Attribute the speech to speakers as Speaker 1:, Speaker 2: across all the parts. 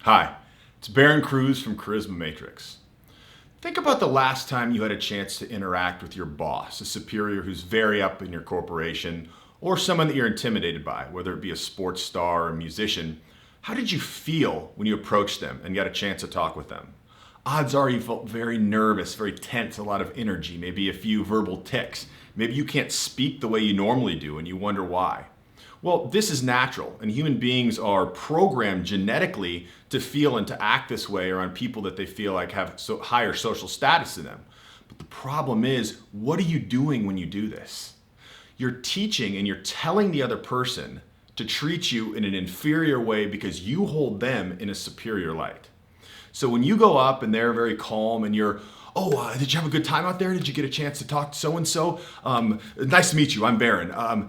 Speaker 1: Hi, it's Barron Cruz from Charisma Matrix. Think about the last time you had a chance to interact with your boss, a superior who's very up in your corporation, or someone that you're intimidated by, whether it be a sports star or a musician. How did you feel when you approached them and got a chance to talk with them? Odds are you felt very nervous, very tense, a lot of energy, maybe a few verbal tics. Maybe you can't speak the way you normally do and you wonder why. Well, this is natural, and human beings are programmed genetically to feel and to act this way around people that they feel like have higher social status than them. But the problem is, what are you doing when you do this? You're teaching and you're telling the other person to treat you in an inferior way because you hold them in a superior light. So when you go up and they're very calm and you're, did you have a good time out there? Did you get a chance to talk to so-and-so? Nice to meet you, I'm Barron.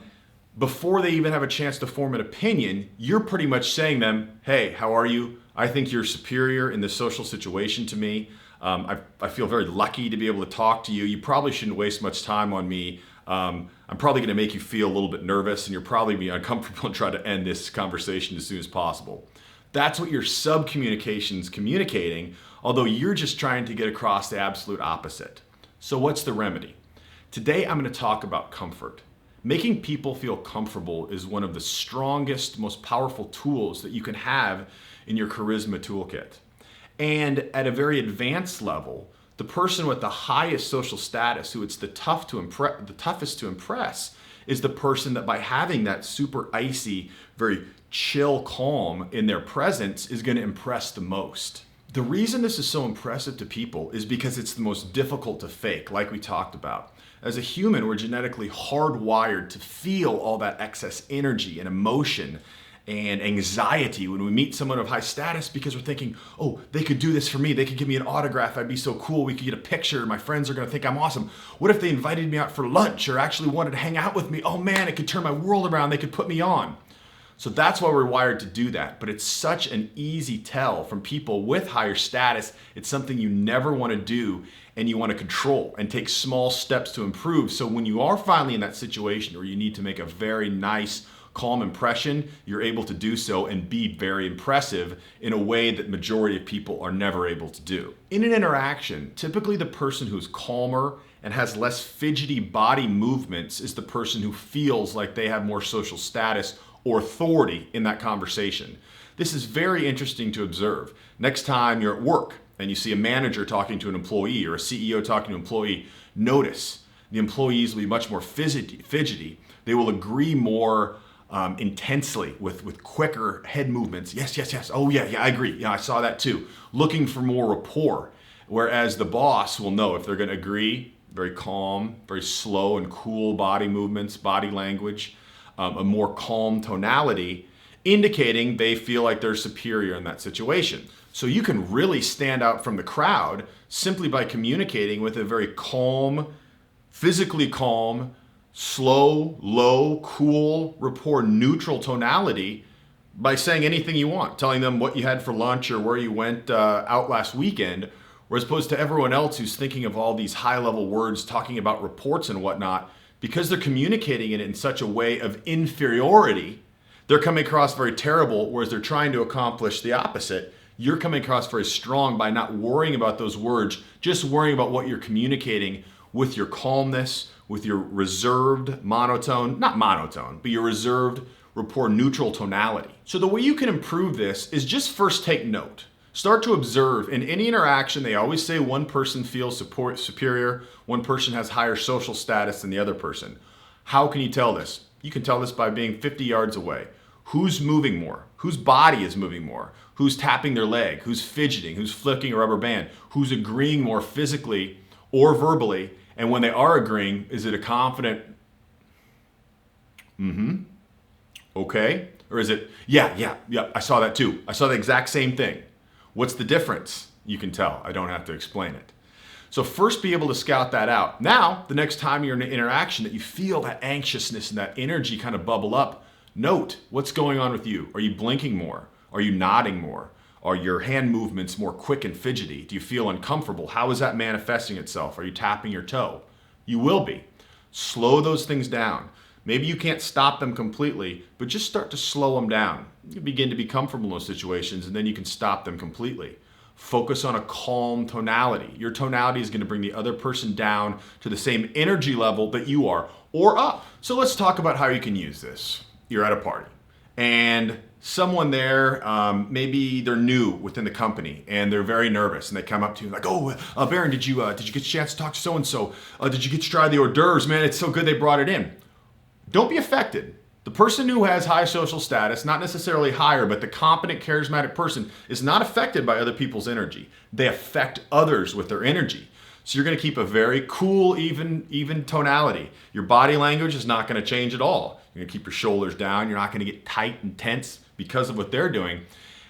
Speaker 1: Before they even have a chance to form an opinion, you're pretty much saying to them, hey, how are you? I think you're superior in this social situation to me. I feel very lucky to be able to talk to you. You probably shouldn't waste much time on me. I'm probably going to make you feel a little bit nervous and you're probably be uncomfortable and try to end this conversation as soon as possible. That's what your sub-communication's communicating, although you're just trying to get across the absolute opposite. So what's the remedy? Today I'm going to talk about comfort. Making people feel comfortable is one of the strongest, most powerful tools that you can have in your charisma toolkit. And at a very advanced level, the person with the highest social status, who it's the toughest to impress, is the person that by having that super icy, very chill calm in their presence is going to impress the most. The reason this is so impressive to people is because it's the most difficult to fake, like we talked about. As a human, we're genetically hardwired to feel all that excess energy and emotion and anxiety when we meet someone of high status because we're thinking, oh, they could do this for me. They could give me an autograph. I'd be so cool. We could get a picture. My friends are going to think I'm awesome. What if they invited me out for lunch or actually wanted to hang out with me? Oh man, it could turn my world around. They could put me on. So that's why we're wired to do that. But it's such an easy tell from people with higher status. It's something you never want to do and you want to control and take small steps to improve. So when you are finally in that situation where you need to make a very nice, calm impression, you're able to do so and be very impressive in a way that majority of people are never able to do. In an interaction, typically the person who's calmer and has less fidgety body movements is the person who feels like they have more social status or authority in that conversation. This is very interesting to observe. Next time you're at work and you see a manager talking to an employee or a CEO talking to an employee, notice the employees will be much more fidgety. They will agree more intensely with quicker head movements. Yes. Oh yeah, I agree. Yeah, I saw that too. Looking for more rapport. Whereas the boss will know if they're going to agree, very calm, very slow and cool body movements, body language, a more calm tonality, indicating they feel like they're superior in that situation. So you can really stand out from the crowd simply by communicating with a very calm, physically calm, slow, low, cool, rapport, neutral tonality by saying anything you want, telling them what you had for lunch or where you went out last weekend, whereas opposed to everyone else who's thinking of all these high-level words, talking about reports and whatnot, because they're communicating it in such a way of inferiority, they're coming across very terrible, whereas they're trying to accomplish the opposite. You're coming across very strong by not worrying about those words, just worrying about what you're communicating with your calmness, with your reserved not monotone, but your reserved rapport neutral tonality. So the way you can improve this is just first take note. Start to observe. In any interaction, they always say one person feels superior, one person has higher social status than the other person. How can you tell this? You can tell this by being 50 yards away. Who's moving more? Whose body is moving more? Who's tapping their leg? Who's fidgeting? Who's flicking a rubber band? Who's agreeing more physically or verbally? And when they are agreeing, is it a confident, okay? Or is it, yeah, I saw that too. I saw the exact same thing. What's the difference? You can tell. I don't have to explain it. So first be able to scout that out. Now, the next time you're in an interaction that you feel that anxiousness and that energy kind of bubble up, note what's going on with you. Are you blinking more? Are you nodding more? Are your hand movements more quick and fidgety? Do you feel uncomfortable? How is that manifesting itself? Are you tapping your toe? You will be. Slow those things down. Maybe you can't stop them completely, but just start to slow them down. You can begin to be comfortable in those situations, and then you can stop them completely. Focus on a calm tonality. Your tonality is going to bring the other person down to the same energy level that you are, or up. So let's talk about how you can use this. You're at a party, and someone there, maybe they're new within the company, and they're very nervous, and they come up to you like, "Oh, Barron, did you get a chance to talk to so-and-so? Did you get to try the hors d'oeuvres? Man, it's so good they brought it in." Don't be affected. The person who has high social status, not necessarily higher, but the competent, charismatic person is not affected by other people's energy. They affect others with their energy. So you're going to keep a very cool, even tonality. Your body language is not going to change at all. You're going to keep your shoulders down. You're not going to get tight and tense because of what they're doing.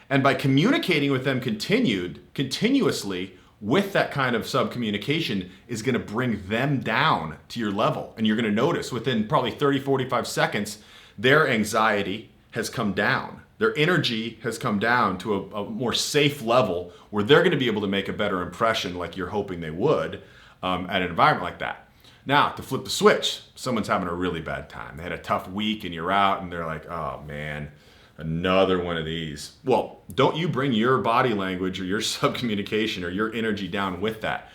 Speaker 1: And by communicating with them continuously, with that kind of sub-communication is going to bring them down to your level. And you're going to notice within probably 30, 45 seconds, their anxiety has come down. Their energy has come down to a more safe level where they're going to be able to make a better impression like you're hoping they would at an environment like that. Now, to flip the switch, someone's having a really bad time. They had a tough week and you're out and they're like, "Oh man, another one of these." Well, don't you bring your body language or your sub-communication or your energy down with that.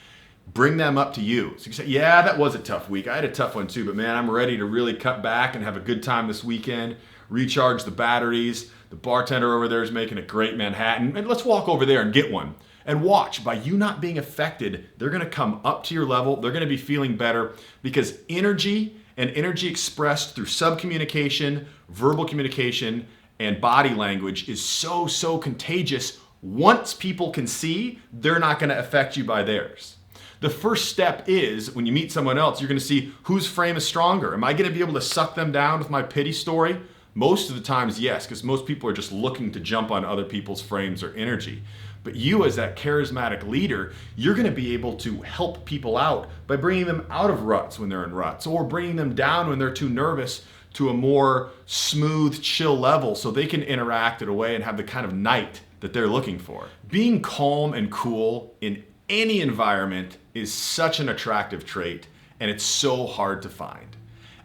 Speaker 1: Bring them up to you. So you can say, "Yeah, that was a tough week. I had a tough one too, but man, I'm ready to really cut back and have a good time this weekend, recharge the batteries. The bartender over there is making a great Manhattan, and let's walk over there and get one." And watch, by you not being affected, they're going to come up to your level. They're going to be feeling better because energy and energy expressed through sub-communication, verbal communication, and body language is so contagious. Once people can see, they're not going to affect you by theirs. The first step is when you meet someone else, you're going to see whose frame is stronger. Am I going to be able to suck them down with my pity story? Most of the times, yes, because most people are just looking to jump on other people's frames or energy. But you, as that charismatic leader, you're going to be able to help people out by bringing them out of ruts when they're in ruts, or bringing them down when they're too nervous to a more smooth, chill level so they can interact in a way and have the kind of night that they're looking for. Being calm and cool in any environment is such an attractive trait, and it's so hard to find.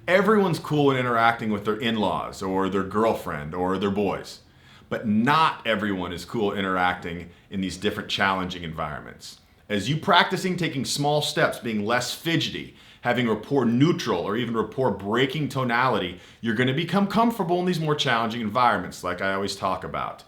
Speaker 1: Everyone's cool in interacting with their in-laws or their girlfriend or their boys, but not everyone is cool interacting in these different challenging environments. As you practicing taking small steps, being less fidgety, having rapport neutral or even rapport breaking tonality, you're going to become comfortable in these more challenging environments, like I always talk about.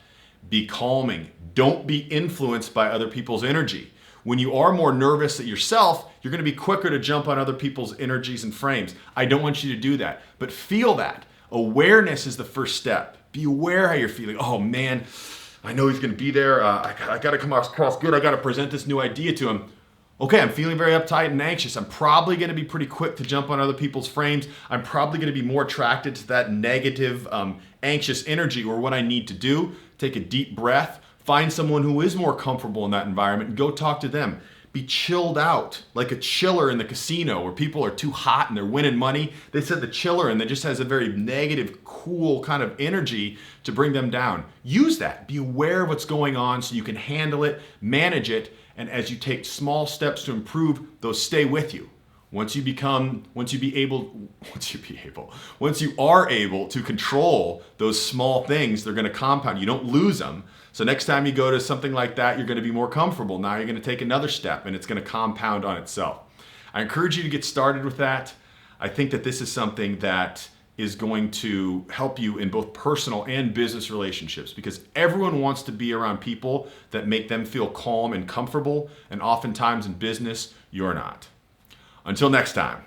Speaker 1: Be calming. Don't be influenced by other people's energy. When you are more nervous at yourself, you're going to be quicker to jump on other people's energies and frames. I don't want you to do that, but feel that. Awareness is the first step. Be aware how you're feeling. "Oh man, I know he's going to be there. I got to come across good. I got to present this new idea to him. Okay, I'm feeling very uptight and anxious. I'm probably going to be pretty quick to jump on other people's frames. I'm probably going to be more attracted to that negative, anxious energy." Or what I need to do, take a deep breath, find someone who is more comfortable in that environment and go talk to them. Be chilled out, like a chiller in the casino where people are too hot and they're winning money. They said the chiller and that just has a very negative, cool kind of energy to bring them down. Use that. Be aware of what's going on so you can handle it, manage it, and as you take small steps to improve, those stay with you. Once you are able to control those small things, they're going to compound. You don't lose them. So next time you go to something like that, you're going to be more comfortable. Now you're going to take another step and it's going to compound on itself. I encourage you to get started with that. I think that this is something that is going to help you in both personal and business relationships because everyone wants to be around people that make them feel calm and comfortable. And oftentimes in business, you're not. Until next time.